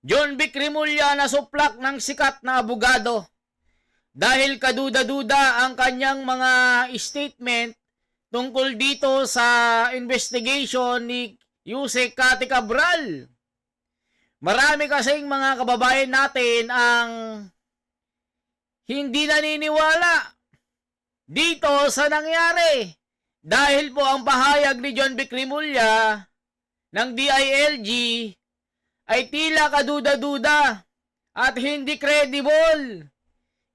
John Vic Rimulya na suplak ng sikat na abogado dahil kaduda-duda ang kanyang mga statement tungkol dito sa investigation ni Yusek Cathy Cabral. Marami kasing mga kababayan natin ang hindi naniniwala dito sa nangyari dahil po ang pahayag ni John Vic Rimulya ng DILG ay tila kaduda-duda at hindi credible.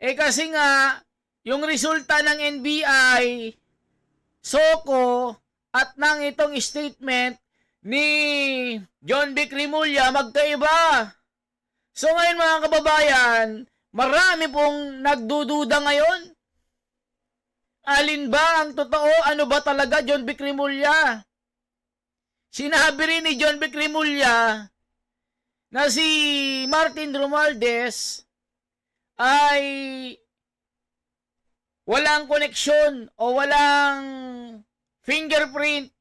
Kasi nga, yung resulta ng NBI, SOCO, at ng itong statement ni John Vic Rimulya magkaiba. So ngayon mga kababayan, marami pong nagdududa ngayon. Alin ba ang totoo? Ano ba talaga John Vic Rimulya? Sinabi rin ni John Vic Rimulya na si Martin Romualdez ay walang koneksyon o walang fingerprint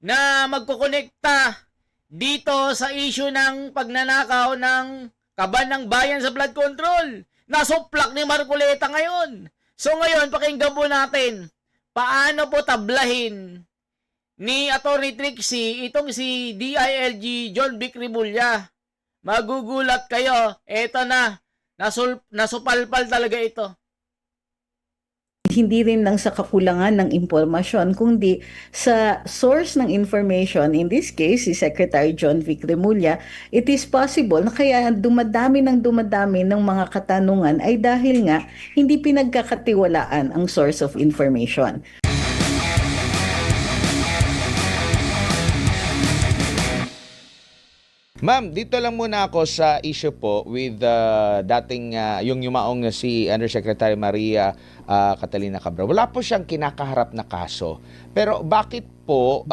na magkukonekta dito sa issue ng pagnanakaw ng kaban ng bayan sa flood control. Nasuplak ni Marcoleta ngayon. So ngayon, pakinggan po natin paano po tablahin ni Atty. Trixie itong si DILG John Vic Rimulya. Magugulat kayo. Eto na. Nasupalpal talaga ito. Hindi rin lang sa kakulangan ng impormasyon, kundi sa source ng information, in this case, si Secretary John Vic Rimulya, it is possible na kaya dumadami ng mga katanungan ay dahil nga hindi pinagkakatiwalaan ang source of information. Ma'am, dito lang muna ako sa issue po with dating yung yumaong si Undersecretary Maria Catalina Cabral. Wala po siyang kinakaharap na kaso. Pero bakit po,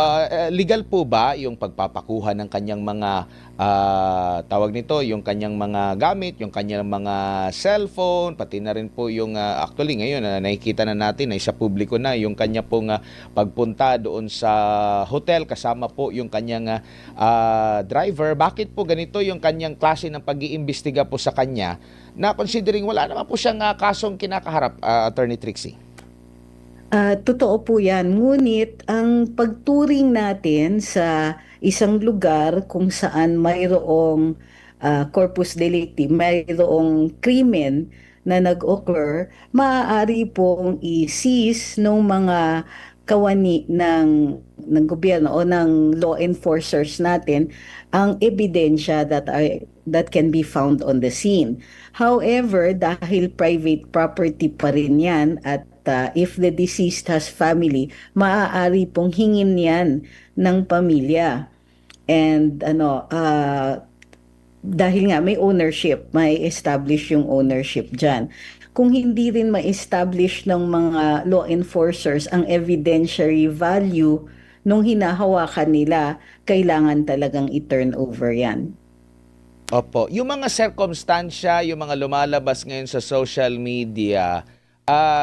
legal po ba yung pagpapakuha ng kanyang mga tawag nito, yung kanyang mga gamit, yung kanyang mga cellphone, pati na rin po yung actually ngayon nakikita na natin ay sa publiko na yung kanya pong pagpunta doon sa hotel kasama po yung kanyang driver. Bakit po ganito yung kanyang klase ng pag-iimbestiga po sa kanya na considering wala naman po siyang kasong kinakaharap, Attorney Trixie? Totoo po yan. Ngunit ang pagturing natin sa isang lugar kung saan mayroong corpus delicti, mayroong krimen na nag-occur, maaari pong i-seize ng mga kawani ng gobyerno o ng law enforcers natin ang ebidensya that can be found on the scene. However, dahil private property pa rin yan at if the deceased has family, maaari pong hingin yan ng pamilya. And dahil nga may ownership, may establish yung ownership dyan. Kung hindi rin ma-establish ng mga law enforcers ang evidentiary value nung hinahawakan nila, kailangan talagang i-turn over yan. Opo. Yung mga circumstansya, yung mga lumalabas ngayon sa social media,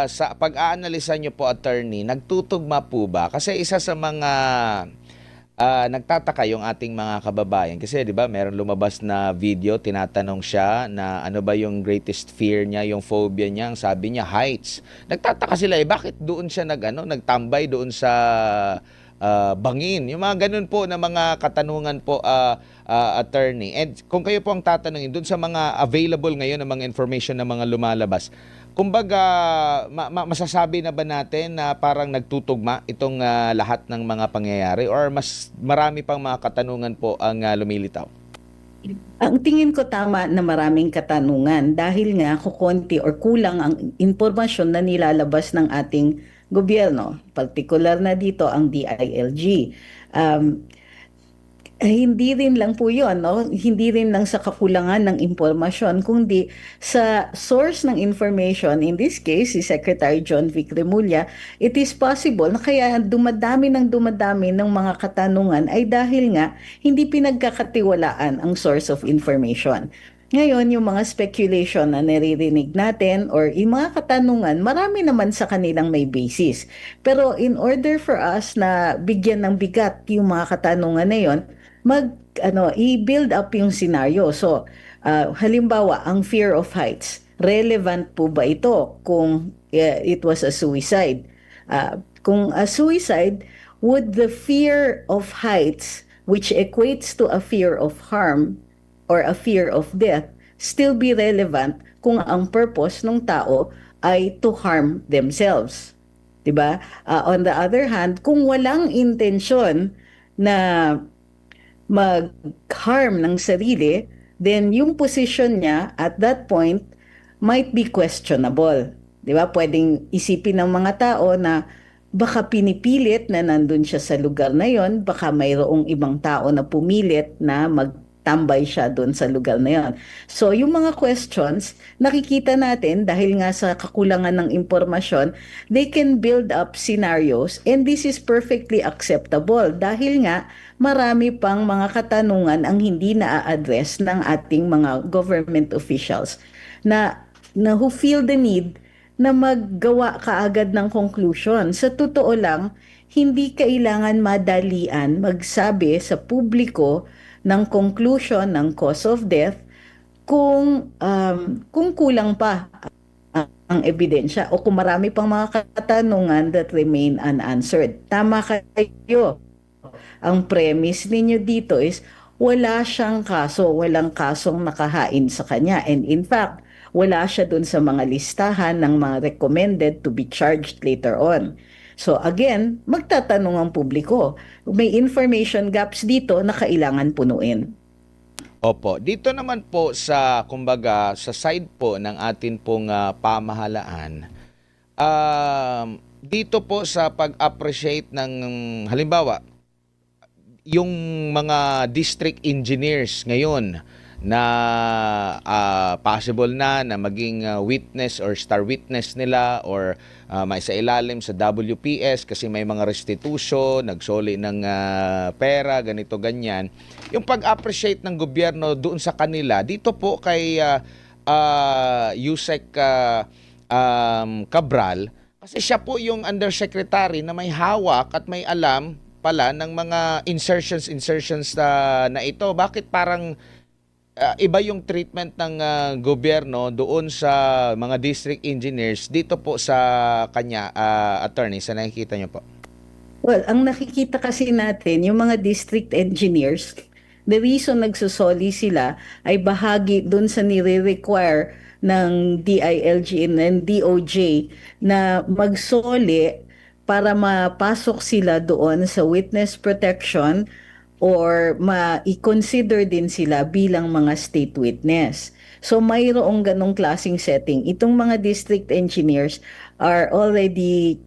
sa pag-aanalisa nyo po, attorney, nagtutugma po ba? Kasi isa sa mga nagtataka yung ating mga kababayan. Kasi di ba meron lumabas na video, tinatanong siya na ano ba yung greatest fear niya, yung phobia niya. Ang sabi niya, heights. Nagtataka sila, bakit doon siya nagtambay doon sa bangin? Yung mga ganun po na mga katanungan po, attorney. And kung kayo po ang tatanungin doon sa mga available ngayon ng mga information na mga lumalabas, kumbaga, masasabi na ba natin na parang nagtutugma itong lahat ng mga pangyayari or mas marami pang mga katanungan po ang lumilitaw? Ang tingin ko tama na maraming katanungan dahil nga kukonti or kulang ang impormasyon na nilalabas ng ating gobyerno, partikular na dito ang DILG. Hindi rin lang po yun, no? Hindi rin lang sa kakulangan ng impormasyon, kundi sa source ng information, in this case, si Secretary John Vic Rimulya, it is possible na kaya dumadami ng mga katanungan ay dahil nga hindi pinagkakatiwalaan ang source of information. Ngayon, yung mga speculation na naririnig natin or yung mga katanungan, marami naman sa kanilang may basis. Pero in order for us na bigyan ng bigat yung mga katanungan na yon, i-build up yung scenario. So, halimbawa, ang fear of heights, relevant po ba ito kung it was a suicide? Kung a suicide, would the fear of heights, which equates to a fear of harm or a fear of death, still be relevant kung ang purpose ng tao ay to harm themselves? 'Di ba? On the other hand, kung walang intensyon na mag-harm ng sarili, then yung position niya at that point might be questionable. 'Di ba? Pwedeng isipin ng mga tao na baka pinipilit na nandun siya sa lugar na yon, baka mayroong ibang tao na pumilit na magtambay siya doon sa lugar na yon. So, yung mga questions, nakikita natin dahil nga sa kakulangan ng impormasyon, they can build up scenarios and this is perfectly acceptable dahil nga marami pang mga katanungan ang hindi na-address ng ating mga government officials na who feel the need na maggawa kaagad ng conclusion. Sa totoo lang, hindi kailangan madalian magsabi sa publiko ng conclusion ng cause of death kung kulang pa ang ebidensya o kung marami pang mga katanungan that remain unanswered. Tama kayo. Ang premise ninyo dito is wala siyang kaso, walang kasong nakahain sa kanya. And in fact, wala siya dun sa mga listahan ng mga recommended to be charged later on. So again, magtatanong ang publiko. May information gaps dito na kailangan punuin. Opo, dito naman po sa kumbaga sa side po ng atin pong pamahalaan, dito po sa pag-appreciate ng halimbawa yung mga district engineers ngayon na possible na maging witness or star witness nila or may sa ilalim sa WPS kasi may mga restitution, nagsoli ng pera, ganito ganyan. Yung pag-appreciate ng gobyerno doon sa kanila, dito po kay Yusek Cabral, kasi siya po yung undersecretary na may hawak at may alam pala ng mga insertions na ito. Bakit parang iba yung treatment ng gobyerno doon sa mga district engineers dito po sa kanya, attorney, sa nakikita nyo po? Well, ang nakikita kasi natin, yung mga district engineers, the reason nagsusoli sila ay bahagi doon sa nire-require ng DILG and DOJ na magsoli para mapasok sila doon sa witness protection or ma-consider din sila bilang mga state witness. So mayroong ganong klaseng setting. Itong mga district engineers are already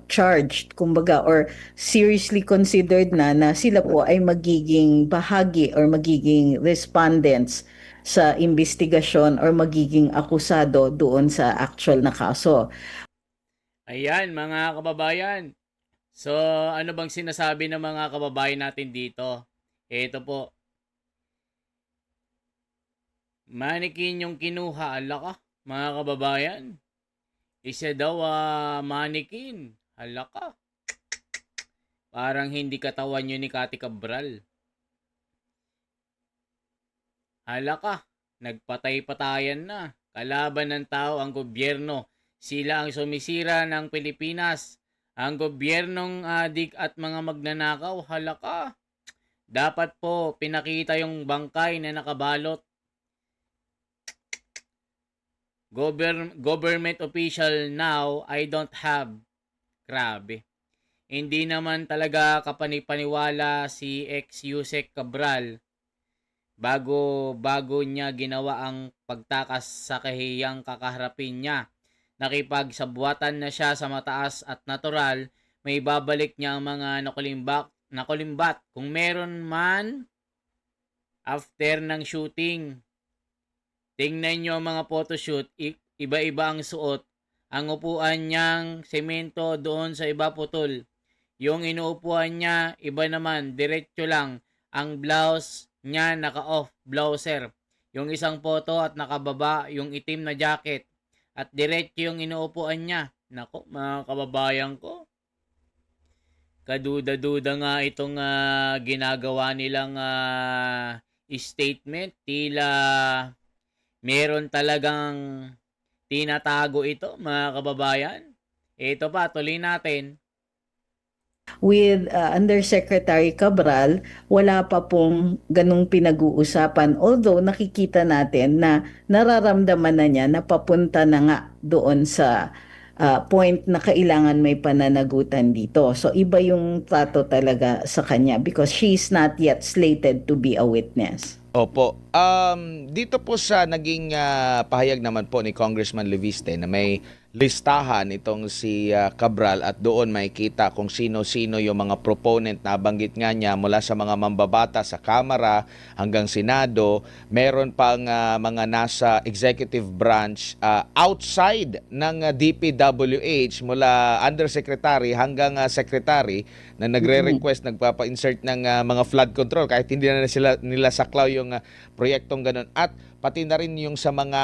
charged, kumbaga, or seriously considered na sila po ay magiging bahagi or magiging respondents sa investigasyon or magiging akusado doon sa actual na kaso. Ayan, mga kababayan. So, ano bang sinasabi ng mga kababayan natin dito? Ito po. Mannequin yung kinuha. Ala ka, mga kababayan. Isa daw mannequin. Ala ka. Parang hindi katawan yun ni Cathy Cabral. Ala ka, nagpatay-patayan na. Kalaban ng tao ang gobyerno. Sila ang sumisira ng Pilipinas. Ang gobyernong adik at mga magnanakaw, halaka. Dapat po pinakita yung bangkay na nakabalot. Government official now, I don't have. Grabe. Hindi naman talaga kapanipaniwala si ex-Yusek Cabral bago niya ginawa ang pagtakas sa kahiyang kakaharapin niya. Nakipagsabuatan na siya sa mataas at natural, may babalik niya ang mga nakulimbat kung meron man after ng shooting. Tingnan nyo ang mga photoshoot, iba-iba ang suot. Ang upuan niyang semento doon sa iba putol. Yung inuupuan niya, iba naman, diretso lang. Ang blouse niya naka-off, blouser. Yung isang photo at nakababa, yung itim na jacket. At diretso yung inuupuan niya. Nako, mga kababayan ko. Kaduda-duda nga itong ginagawa nilang statement. Tila meron talagang tinatago ito, mga kababayan. Ito pa, tuloy natin. With Undersecretary Cabral, wala pa pong ganung pinag-uusapan. Although nakikita natin na nararamdaman na niya na papunta na nga doon sa point na kailangan may pananagutan dito. So iba yung trato talaga sa kanya because she's not yet slated to be a witness. Opo. Dito po sa naging pahayag naman po ni Congressman Leviste na may listahan itong si Cabral at doon makikita kung sino-sino yung mga proponent na banggit nga niya mula sa mga mambabata sa Kamara hanggang Senado. Meron pang mga nasa executive branch outside ng DPWH mula undersecretary hanggang secretary na nagre-request, nagpapa-insert ng mga flood control kahit hindi na nila saklaw yung proyektong ganun. At pati na rin yung sa mga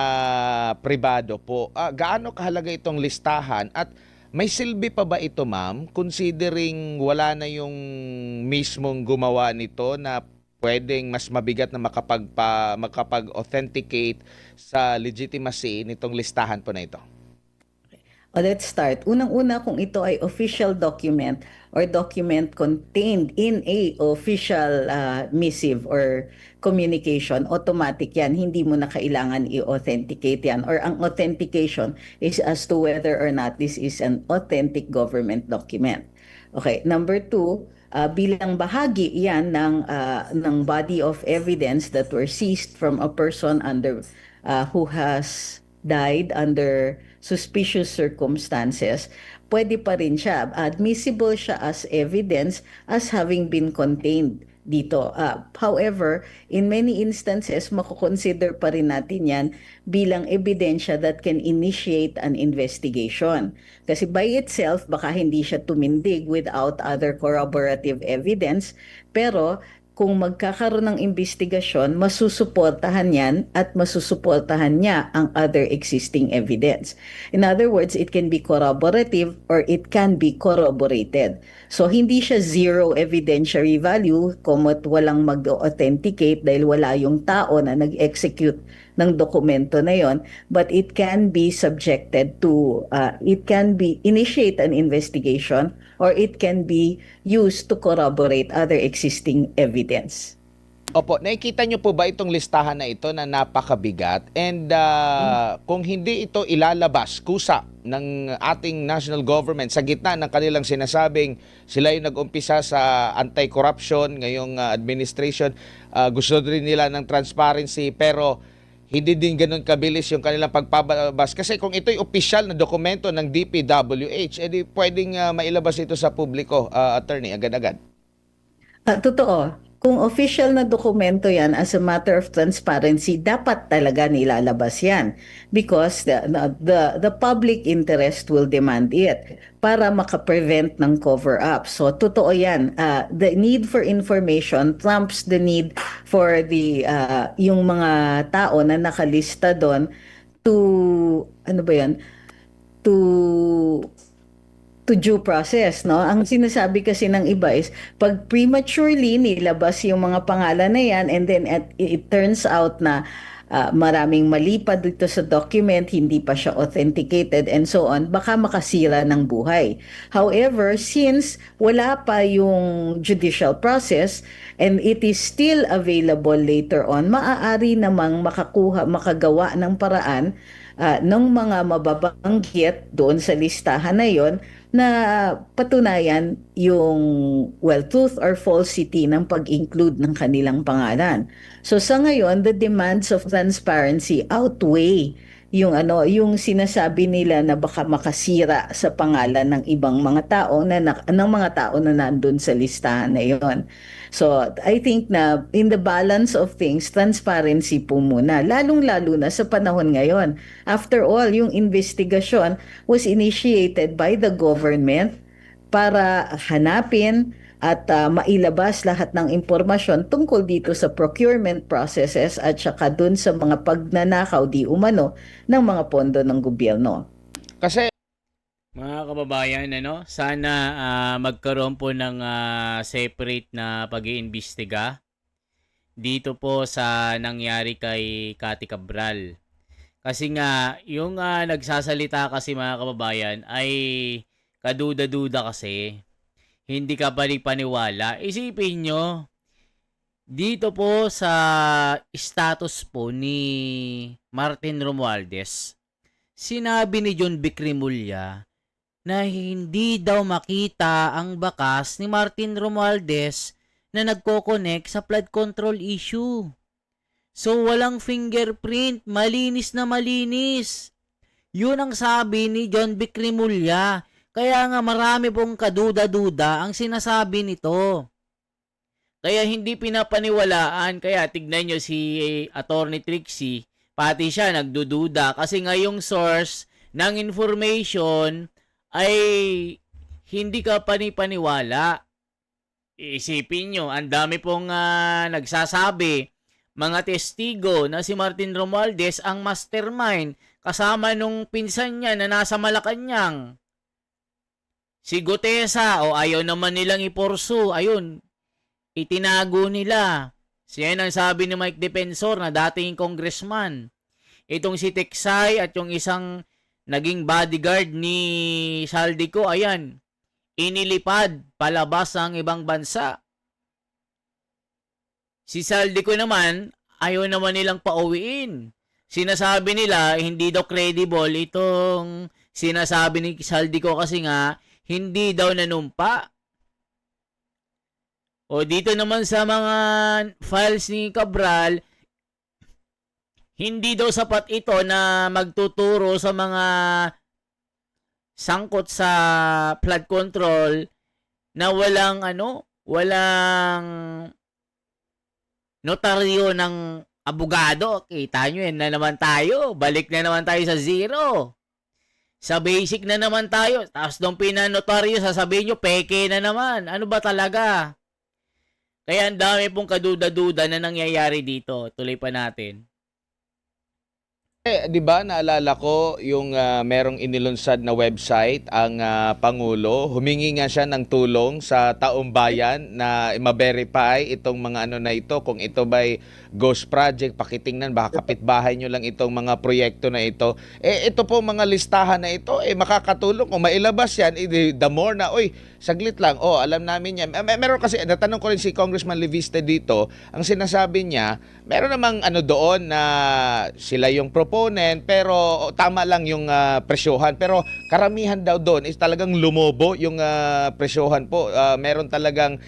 pribado po. Gaano kahalaga itong listahan at may silbi pa ba ito, ma'am? Considering wala na yung mismong gumawa nito na pwedeng mas mabigat na makapag-authenticate sa legitimacy nitong listahan po na ito. Let's start. Unang-una, kung ito ay official document or document contained in a official missive or communication, automatic yan. Hindi mo na kailangan i-authenticate yan. Or ang authentication is as to whether or not this is an authentic government document. Okay, number two, bilang bahagi yan ng body of evidence that were seized from a person who has died under suspicious circumstances, pwede pa rin siya. Admissible siya as evidence as having been contained dito. However, in many instances, makukonsider pa rin natin yan bilang ebidensya that can initiate an investigation. Kasi by itself, baka hindi siya tumindig without other corroborative evidence, pero kung magkakaroon ng investigasyon, masusuportahan yan at masusuportahan niya ang other existing evidence. In other words, it can be corroborative or it can be corroborated. So, hindi siya zero evidentiary value kuma't walang mag-authenticate dahil wala yung tao na nag-execute ng dokumento na yon, but it can be subjected to, it can be initiate an investigation or it can be used to corroborate other existing evidence. Opo, nakikita niyo po ba itong listahan na ito na napakabigat? And kung hindi ito ilalabas, kusa ng ating national government sa gitna ng kanilang sinasabing sila yung nag-umpisa sa anti-corruption, ngayong administration, gusto rin nila ng transparency, pero hindi din ganun kabilis yung kanilang pagpapalabas. Kasi kung ito'y opisyal na dokumento ng DPWH, edi pwedeng mailabas ito sa publiko, attorney, agad-agad. Totoo. Kung official na dokumento yan, as a matter of transparency, dapat talaga nilalabas yan. Because the public interest will demand it para makaprevent ng cover-up. So, totoo yan. The need for information trumps the need for yung mga tao na nakalista doon to, ano ba yan? To due process, no? Ang sinasabi kasi ng iba is, pag prematurely nilabas yung mga pangalan na yan and then it turns out na maraming mali pa dito sa document, hindi pa siya authenticated and so on, baka makasira ng buhay. However, since wala pa yung judicial process and it is still available later on, maaari namang makagawa ng paraan ng mga mababanggit doon sa listahan na yon na patunayan yung truth or falsity ng pag-include ng kanilang pangalan. So sa ngayon, the demands of transparency outweigh yung sinasabi nila na baka makasira sa pangalan ng ibang mga tao ng mga tao na nandun sa listahan na yon. So I think na in the balance of things, transparency po muna, lalong-lalo na sa panahon ngayon. After all, yung investigation was initiated by the government para hanapin at mailabas lahat ng impormasyon tungkol dito sa procurement processes at saka dun sa mga pagnanakaw di umano ng mga pondo ng gobyerno. Kasi Mga kababayan, sana magkaroon po ng separate na pag-iimbestiga dito po sa nangyari kay Cathy Cabral. Kasi nga, yung nagsasalita kasi mga kababayan ay kaduda-duda kasi. Hindi ka panipaniwala. Isipin nyo, dito po sa status po ni Martin Romualdez, sinabi ni John Vicrimulya na hindi daw makita ang bakas ni Martin Romualdez na nagko-connect sa flood control issue. So walang fingerprint, malinis na malinis. Yun ang sabi ni John Vicrimulya. Kaya nga marami pong kaduda-duda ang sinasabi nito. Kaya hindi pinapaniwalaan. Kaya tignan nyo si Attorney Trixie, pati siya nagdududa. Kasi nga yung source ng information ay hindi ka panipaniwala. Isipin nyo, ang dami pong nagsasabi, mga testigo na si Martin Romualdez ang mastermind kasama nung pinsan niya na nasa Malacanang. Si Gutesa, ayaw naman nilang ipursu. Ayun, itinago nila. Siya ang sabi ni Mike Defensor na dating congressman. Itong si Teksay at yung isang naging bodyguard ni Saldico, ayan, inilipad palabas ang ibang bansa. Si Saldico naman, ayaw naman nilang pauwiin. Sinasabi nila, hindi daw credible itong sinasabi ni Saldico kasi nga, hindi daw nanumpa. O dito naman sa mga files ni Cabral, hindi daw sapat ito na magtuturo sa mga sangkot sa flood control na walang notaryo ng abogado. Kita nyo yan na naman tayo. Balik na naman tayo sa zero. Sa basic na naman tayo. Tapos nung pinanotaryo, sasabihin nyo, peke na naman. Ano ba talaga? Kaya ang dami pong kaduda-duda na nangyayari dito. Tuloy pa natin. 'Di ba naalala ko yung merong inilunsad na website ang Pangulo, humingi nga siya ng tulong sa taong bayan na ma-verify itong mga na ito, kung ito ba'y ghost project, pakitingnan baka kapitbahay nyo lang itong mga proyekto na ito. Ito po mga listahan na ito makakatulong kung mailabas yan, the more na saglit lang, alam namin yan. Meron kasi, natanong ko rin si Congressman Leviste dito, ang sinasabi niya, meron namang doon na sila yung proponent, pero tama lang yung presyohan. Pero karamihan daw doon is talagang lumobo yung presyohan po. Meron talagang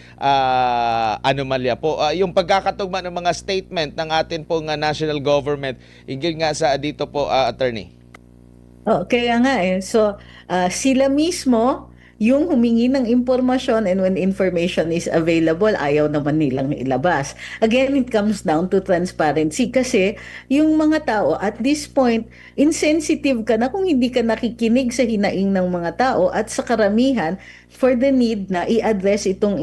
anomalya po. Yung pagkakatugma ng mga statement ng atin pong national government, higil nga sa dito po, attorney. Kaya nga So, sila mismo yung humingi ng impormasyon, and when information is available, ayaw naman nilang ilabas. Again, it comes down to transparency kasi yung mga tao at this point, insensitive ka na kung hindi ka nakikinig sa hinaing ng mga tao at sa karamihan for the need na i-address itong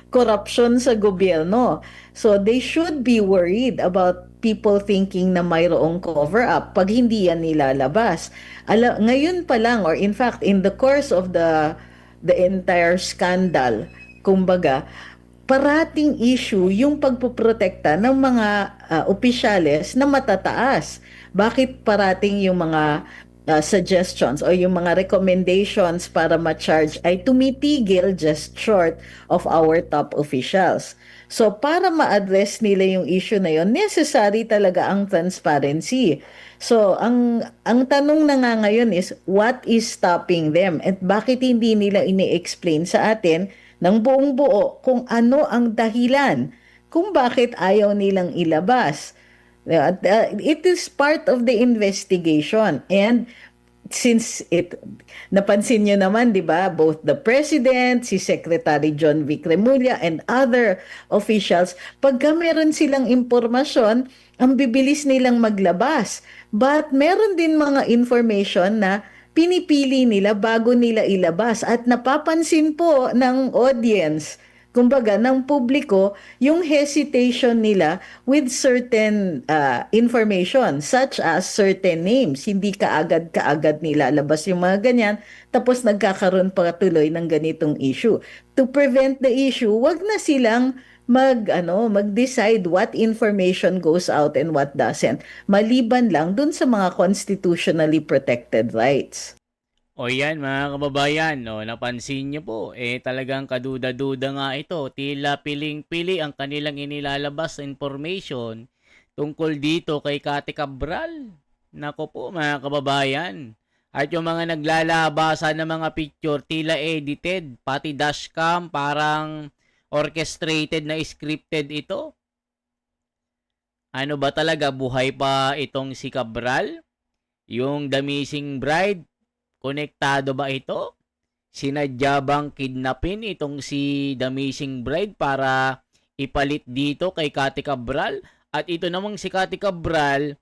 corruption sa gobyerno. So they should be worried about people thinking na mayroong cover-up pag hindi yan nilalabas. Ngayon pa lang, or in fact, in the course of the entire scandal, kumbaga, parating issue yung pagpoprotekta ng mga opisyales na matataas. Bakit parating yung mga suggestions o yung mga recommendations para ma-charge ay tumitigil just short of our top officials? So para ma-address nila yung issue na yun, necessary talaga ang transparency. So ang tanong na nga ngayon is, what is stopping them? At bakit hindi nila ini-explain sa atin ng buong buo kung ano ang dahilan kung bakit ayaw nilang ilabas? It is part of the investigation, and since napansin nyo naman, di ba, both the President, si Secretary John Vic Remulla, and other officials, pagka meron silang impormasyon, ang bibilis nilang maglabas. But meron din mga information na pinipili nila bago nila ilabas, at napapansin po ng audience kumbaga, ng publiko, yung hesitation nila with certain information, such as certain names. Hindi kaagad-kaagad nilalabas yung mga ganyan, tapos nagkakaroon pa tuloy ng ganitong issue. To prevent the issue, wag na silang mag-decide what information goes out and what doesn't. Maliban lang dun sa mga constitutionally protected rights. O yan mga kababayan, no, napansin nyo po, talagang kaduda-duda nga ito. Tila piling-pili ang kanilang inilalabas na information tungkol dito kay Kati Cabral. Nako po mga kababayan. At yung mga naglalabasan ng mga picture, tila edited, pati dashcam, parang orchestrated na scripted ito. Ano ba talaga, buhay pa itong si Cabral? Yung The Missing Bride? Konektado ba ito? Sinadya bang kidnapin itong si The Missing Bride para ipalit dito kay Kati Cabral? At ito namang si Kati Cabral,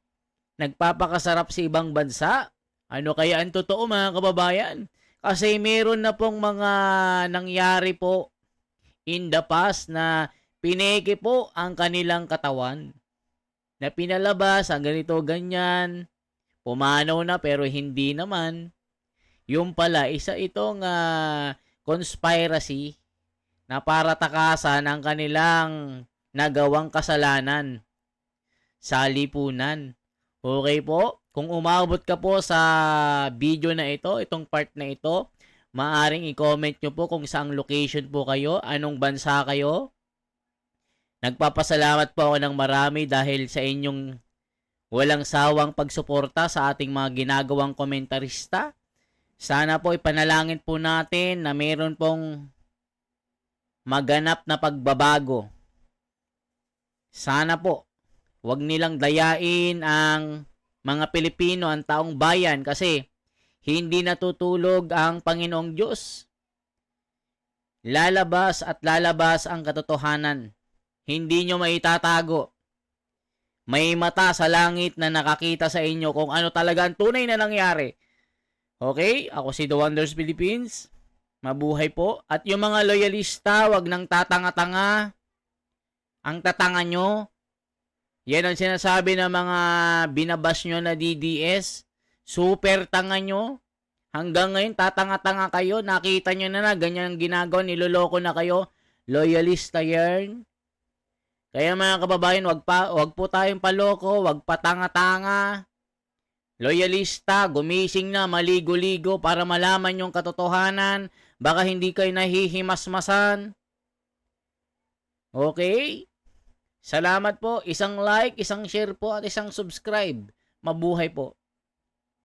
nagpapakasarap sa ibang bansa? Ano kaya ang totoo mga kababayan? Kasi meron na pong mga nangyari po in the past na pineke po ang kanilang katawan. Na pinalabas ang ganito ganyan, pumanaw na pero hindi naman. Yung pala, isa itong conspiracy na para takasan ang kanilang nagawang kasalanan sa lipunan. Okay po? Kung umabot ka po sa video na ito, itong part na ito, maaring i-comment nyo po kung saang location po kayo, anong bansa kayo. Nagpapasalamat po ako ng marami dahil sa inyong walang sawang pagsuporta sa ating mga ginagawang komentarista. Sana po ipanalangin po natin na meron pong maganap na pagbabago. Sana po, wag nilang dayain ang mga Pilipino, ang taong bayan kasi hindi natutulog ang Panginoong Diyos. Lalabas at lalabas ang katotohanan. Hindi nyo maitatago. May mata sa langit na nakakita sa inyo kung ano talaga ang tunay na nangyari. Okay, ako si The Wonders Philippines. Mabuhay po. At yung mga loyalista, wag nang tatanga-tanga. Ang tatanga nyo, yan ang sinasabi ng mga binabash nyo na DDS. Super tanga nyo. Hanggang ngayon, tatanga-tanga kayo. Nakita nyo na ganyan ang ginagawa. Niloloko na kayo. Loyalista yan. Kaya mga kababayan, wag po tayong paloko. Wag pa tanga-tanga. Loyalista, gumising na, maligo-ligo para malaman yung katotohanan. Baka hindi kayo nahihimasmasan. Okay? Salamat po. Isang like, isang share po at isang subscribe. Mabuhay po.